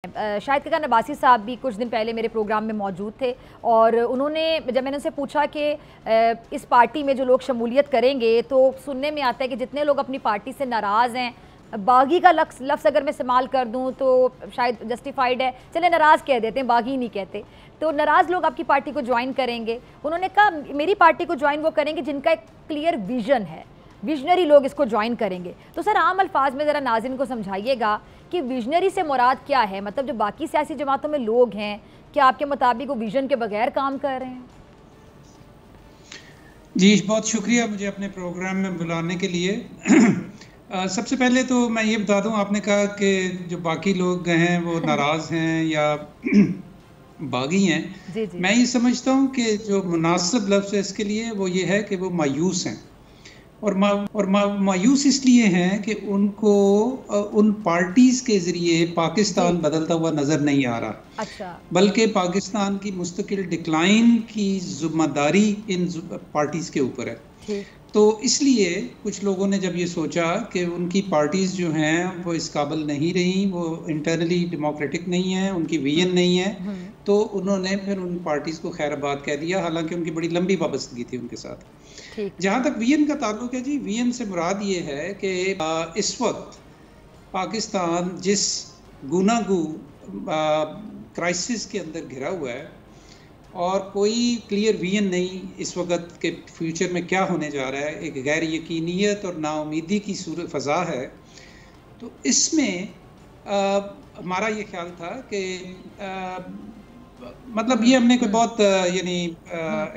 शाहिद खान अब्बासी साहब भी कुछ दिन पहले मेरे प्रोग्राम में मौजूद थे और उन्होंने जब मैंने उनसे पूछा कि इस पार्टी में जो लोग शमूलियत करेंगे तो सुनने में आता है कि जितने लोग अपनी पार्टी से नाराज़ हैं, बागी का लफ्ज़ अगर मैं इस्तेमाल कर दूं तो शायद जस्टिफाइड है, चले नाराज़ कह देते हैं, बागी नहीं कहते, तो नाराज़ लोग आपकी पार्टी को ज्वाइन करेंगे। उन्होंने कहा मेरी पार्टी को ज्वाइन वो करेंगे जिनका एक क्लियर विजन है, विजनरी लोग इसको ज्वाइन करेंगे। तो सर आम अल्फाज में ज़रा नाज़रीन को समझाइएगा कि विजनरी से मुराद क्या है, मतलब जो बाकी सियासी जमातों में लोग हैं, क्या आपके मुताबिक वो विजन के बगैर काम कर रहे हैं? जी बहुत शुक्रिया मुझे अपने प्रोग्राम में बुलाने के लिए। सबसे पहले तो मैं ये बता दूं, आपने कहा कि जो बाकी लोग हैं वो नाराज़ हैं या बागी हैं। जी जी। मैं ये समझता हूं कि जो मुनासिब लफ्ज़ है इसके लिए वो ये है कि वो मायूस हैं और मायूस इसलिए हैं कि उनको उन पार्टीज़ के ज़रिए पाकिस्तान बदलता हुआ नज़र नहीं आ रहा। अच्छा। बल्कि पाकिस्तान की मुस्तकिल डिक्लाइन की ज़िम्मेदारी इन पार्टीज़ के ऊपर है। तो इसलिए कुछ लोगों ने जब ये सोचा कि उनकी पार्टीज़ जो हैं वो इस काबिल नहीं रही, वो इंटरनली डेमोक्रेटिक नहीं है, उनकी विजन नहीं है, तो उन्होंने फिर उन पार्टीज़ को खैराबाद कह दिया, हालांकि उनकी बड़ी लंबी वाबस्तगी थी उनके साथ। जहाँ तक विजन का ताल्लुक है जी, विजन से मुराद ये है कि इस वक्त पाकिस्तान जिस गुनागू क्राइसिस के अंदर घिरा हुआ है और कोई क्लियर विजन नहीं इस वक्त के फ्यूचर में क्या होने जा रहा है, एक गैर यकीनियत और नाउमीदी की सूरत फ़ज़ा है। तो इसमें हमारा ये ख्याल था कि मतलब ये हमने कोई बहुत यानी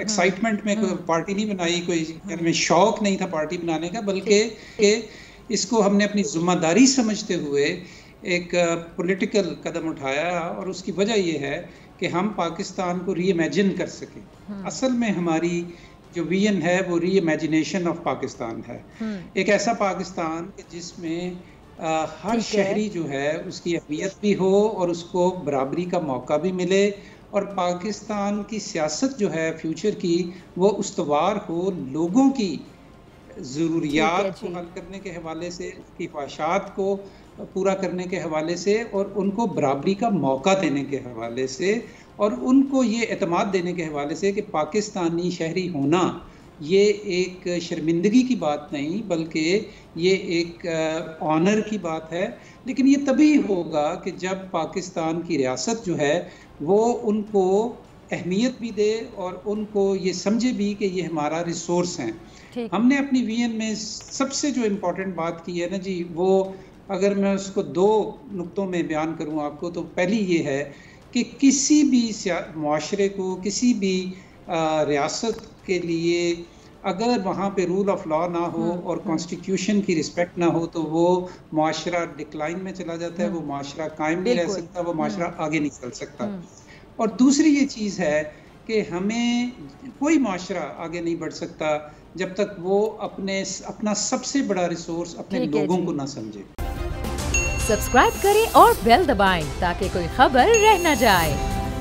एक्साइटमेंट में कोई पार्टी नहीं बनाई, कोई हमें शौक नहीं था पार्टी बनाने का, बल्कि इसको हमने अपनी जिम्मेदारी समझते हुए एक पॉलिटिकल कदम उठाया और उसकी वजह ये है कि हम पाकिस्तान को री-इमेजिन कर सकें। असल में हमारी जो विजन है वो री-इमेजिनेशन ऑफ पाकिस्तान है, एक ऐसा पाकिस्तान जिसमें हर शहरी जो है उसकी अहमियत भी हो और उसको बराबरी का मौका भी मिले और पाकिस्तान की सियासत जो है फ्यूचर की वो उस्तवार हो, लोगों की ज़रूरियात को हल करने के हवाले से, उसकी ख्वाहिशात को पूरा करने के हवाले से और उनको बराबरी का मौका देने के हवाले से और उनको ये एतमाद देने के हवाले से कि पाकिस्तानी शहरी होना ये एक शर्मिंदगी की बात नहीं बल्कि ये एक ऑनर की बात है। लेकिन ये तभी होगा कि जब पाकिस्तान की रियासत जो है वो उनको अहमियत भी दे और उनको ये समझे भी कि ये हमारा रिसोर्स हैं। हमने अपनी विजन में सबसे जो इम्पोर्टेंट बात की है ना जी, वो अगर मैं उसको दो नुक्तों में बयान करूं आपको, तो पहली ये है कि किसी भी मुआशरे को, किसी भी रियासत के लिए अगर वहाँ पे रूल ऑफ लॉ ना हो और कॉन्स्टिट्यूशन की रिस्पेक्ट ना हो तो वो मुआशरा डिक्लाइन में चला जाता है, वो मुआशरा कायम नहीं रह सकता, वो मुआशरा आगे नहीं चल सकता। और दूसरी ये चीज़ है कि हमें कोई मुआशरा आगे नहीं बढ़ सकता जब तक वो अपना सबसे बड़ा रिसोर्स अपने लोगों को ना समझे। सब्सक्राइब करें और बेल दबाएं ताकि कोई खबर रह न जाए।